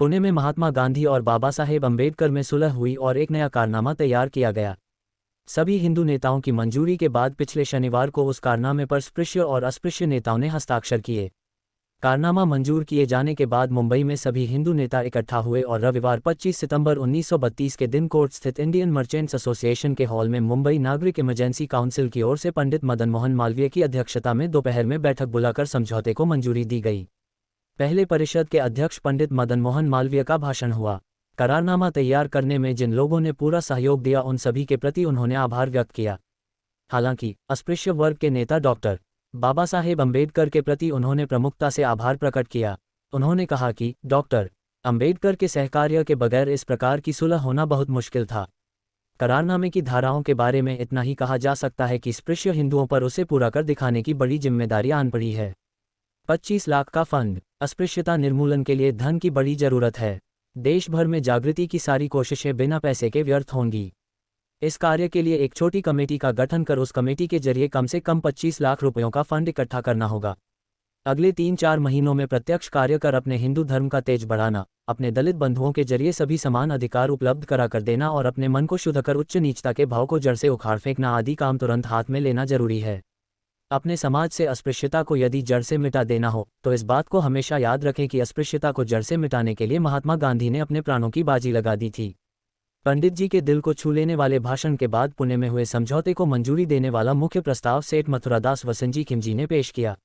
पुणे में महात्मा गांधी और बाबा साहेब अम्बेडकर में सुलह हुई और एक नया कारनामा तैयार किया गया। सभी हिंदू नेताओं की मंजूरी के बाद पिछले शनिवार को उस कारनामे पर स्पृश्य और अस्पृश्य नेताओं ने हस्ताक्षर किए। कारनामा मंजूर किए जाने के बाद मुंबई में सभी हिंदू नेता इकट्ठा हुए और रविवार 25 सितंबर 1932 के दिन कोर्ट स्थित इंडियन मर्चेंट्स एसोसिएशन के हॉल में मुंबई नागरिक इमरजेंसी काउंसिल की ओर से पंडित मदन मोहन मालवीय की अध्यक्षता में दोपहर में बैठक बुलाकर समझौते को मंजूरी दी गई। पहले परिषद के अध्यक्ष पंडित मदन मोहन मालवीय का भाषण हुआ। करारनामा तैयार करने में जिन लोगों ने पूरा सहयोग दिया उन सभी के प्रति उन्होंने आभार व्यक्त किया। हालांकि अस्पृश्य वर्ग के नेता डॉक्टर बाबा साहेब अम्बेडकर के प्रति उन्होंने प्रमुखता से आभार प्रकट किया। उन्होंने कहा कि डॉक्टर अम्बेडकर के सहकार्य के बगैर इस प्रकार की सुलह होना बहुत मुश्किल था। करारनामे की धाराओं के बारे में इतना ही कहा जा सकता है कि स्पृश्य हिंदुओं पर उसे पूरा कर दिखाने की बड़ी जिम्मेदारी आन पड़ी है। 25 लाख का फंड। अस्पृश्यता निर्मूलन के लिए धन की बड़ी जरूरत है। देश भर में जागृति की सारी कोशिशें बिना पैसे के व्यर्थ होंगी। इस कार्य के लिए एक छोटी कमेटी का गठन कर उस कमेटी के जरिए कम से कम 25 लाख रुपयों का फंड इकट्ठा करना होगा। अगले 3-4 महीनों में प्रत्यक्ष कार्य कर अपने हिंदू धर्म का तेज बढ़ाना, अपने दलित बंधुओं के जरिए सभी समान अधिकार उपलब्ध करा कर देना और अपने मन को शुद्ध कर उच्च नीचता के भाव को जड़ से उखाड़ फेंकना आदि काम तुरंत हाथ में लेना जरूरी है। अपने समाज से अस्पृश्यता को यदि जड़ से मिटा देना हो तो इस बात को हमेशा याद रखें कि अस्पृश्यता को जड़ से मिटाने के लिए महात्मा गांधी ने अपने प्राणों की बाजी लगा दी थी। पंडित जी के दिल को छू लेने वाले भाषण के बाद पुणे में हुए समझौते को मंजूरी देने वाला मुख्य प्रस्ताव सेठ मथुरादास वसंजी खिमजी ने पेश किया।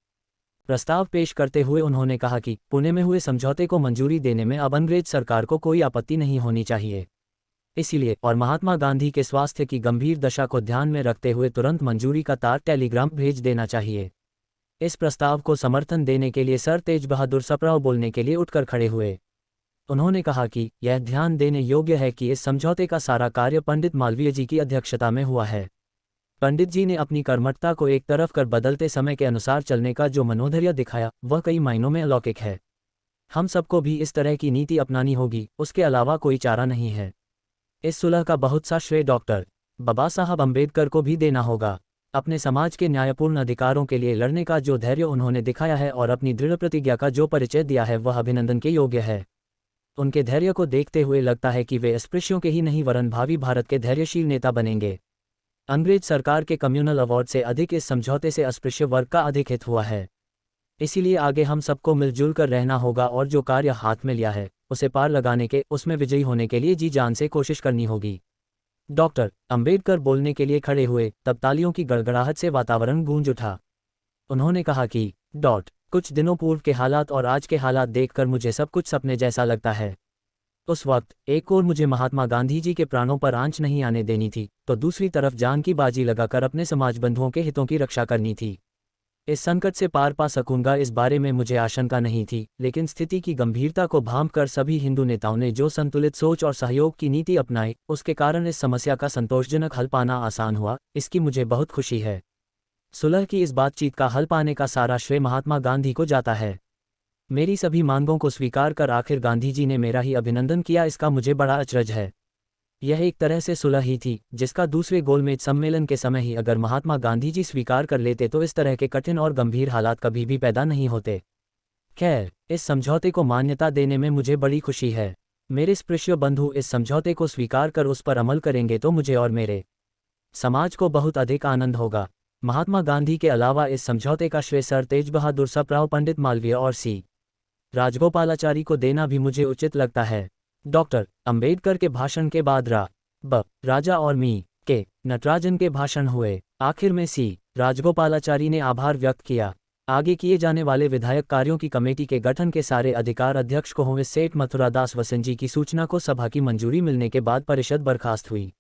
प्रस्ताव पेश करते हुए उन्होंने कहा कि पुणे में हुए समझौते को मंजूरी देने में अब अंग्रेज सरकार को कोई आपत्ति नहीं होनी चाहिए। इसीलिए और महात्मा गांधी के स्वास्थ्य की गंभीर दशा को ध्यान में रखते हुए तुरंत मंजूरी का तार टेलीग्राम भेज देना चाहिए। इस प्रस्ताव को समर्थन देने के लिए सर तेज बहादुर सप्राव बोलने के लिए उठकर खड़े हुए। उन्होंने कहा कि यह ध्यान देने योग्य है कि इस समझौते का सारा कार्य पंडित मालवीय जी की अध्यक्षता में हुआ है। पंडित जी ने अपनी कर्मठता को एक तरफ कर बदलते समय के अनुसार चलने का जो मनोधैर्य दिखाया वह कई मायनों में अलौकिक है। हम सबको भी इस तरह की नीति अपनानी होगी, उसके अलावा कोई चारा नहीं है। इस सुलह का बहुत सा श्रेय डॉक्टर बाबा साहब अम्बेडकर को भी देना होगा। अपने समाज के न्यायपूर्ण अधिकारों के लिए लड़ने का जो धैर्य उन्होंने दिखाया है और अपनी दृढ़ प्रतिज्ञा का जो परिचय दिया है वह अभिनंदन के योग्य है। उनके धैर्य को देखते हुए लगता है कि वे अस्पृश्यों के ही नहीं वरन भावी भारत के धैर्यशील नेता बनेंगे। अंग्रेज सरकार के कम्युनल अवार्ड से अधिक इस समझौते से अस्पृश्य वर्ग का अधिक हित हुआ है। इसीलिए आगे हम सबको मिलजुल कर रहना होगा और जो कार्य हाथ में लिया है उसे पार लगाने के, उसमें विजयी होने के लिए जी जान से कोशिश करनी होगी। डॉक्टर अम्बेडकर बोलने के लिए खड़े हुए, तब तालियों की गड़गड़ाहट से वातावरण गूंज उठा। उन्होंने कहा कि कुछ दिनों पूर्व के हालात और आज के हालात देखकर मुझे सब कुछ सपने जैसा लगता है। उस वक्त एक ओर मुझे महात्मा गांधी जी के प्राणों पर आंच नहीं आने देनी थी तो दूसरी तरफ जान की बाजी लगाकर अपने समाज बंधुओं के हितों की रक्षा करनी थी। इस संकट से पार पा सकूंगा इस बारे में मुझे आशंका नहीं थी, लेकिन स्थिति की गंभीरता को भांपकर सभी हिंदू नेताओं ने जो संतुलित सोच और सहयोग की नीति अपनाई उसके कारण इस समस्या का संतोषजनक हल पाना आसान हुआ। इसकी मुझे बहुत खुशी है। सुलह की इस बातचीत का हल पाने का सारा श्रेय महात्मा गांधी को जाता है। मेरी सभी मांगों को स्वीकार कर आखिर गांधी जी ने मेरा ही अभिनंदन किया, इसका मुझे बड़ा अचरज है। यह एक तरह से सुलह ही थी जिसका दूसरे गोलमेज सम्मेलन के समय ही अगर महात्मा गांधी जी स्वीकार कर लेते तो इस तरह के कठिन और गंभीर हालात कभी भी पैदा नहीं होते। खैर, इस समझौते को मान्यता देने में मुझे बड़ी खुशी है। मेरे स्पृश्य बंधु इस समझौते को स्वीकार कर उस पर अमल करेंगे तो मुझे और मेरे समाज को बहुत अधिक आनंद होगा। महात्मा गांधी के अलावा इस समझौते का श्रेय सर तेज बहादुर सप्राव, पंडित मालवीय और सी राजगोपालाचारी को देना भी मुझे उचित लगता है। डॉक्टर अंबेडकर के भाषण के बाद राजा और मी के नटराजन के भाषण हुए। आखिर में सी राजगोपालाचारी ने आभार व्यक्त किया। आगे किए जाने वाले विधायक कार्यों की कमेटी के गठन के सारे अधिकार अध्यक्ष को हुए सेठ मथुरादास वसंजी की सूचना को सभा की मंजूरी मिलने के बाद परिषद बर्खास्त हुई।